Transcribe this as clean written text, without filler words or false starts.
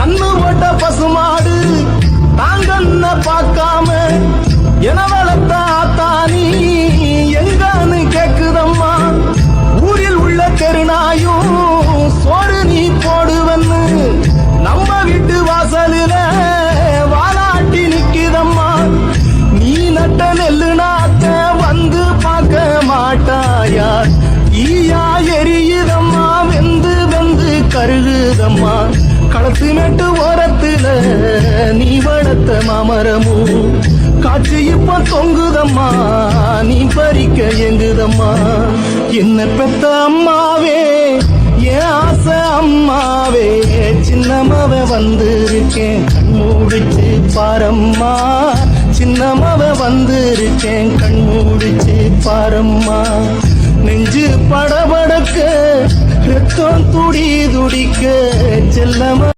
கண்ணு போட்ட பசுமாடு தாங்கன்ன பார்க்காம என வளர்த்த ஆத்தானி எங்கன்னு கேக்குதம்மா. ஊரில் உள்ள தெருநாயும் சோறு நீ போடுவன்னு நம்ம வீட்டு வாசலில வாலாட்டி நிக்குதம்மா. நீ நட்ட நெல்லு நாத்த வந்து பார்க்க மாட்டாயா? ஈயா எரியுதம்மா, வெந்து வெந்து கருகுதம்மா. களத்து மேட்டு ஓரத்துல நீ வளர்த்த மாமரமும் காற்று இப்ப தொங்குதம்மா, நீ பறிக்க எங்குதம்மா. என்ன பெத்த அம்மாவே, என் ஆசை அம்மாவே, சின்னமவ வந்திருக்கேன் கண்மூடிச்சு பாரம்மா. சின்னமவ வந்திருக்கேன் கண்மூடிச்சு பாரம்மா. நெஞ்சு படபடக்க ரத்தம் துடி துடிக்க செல்லம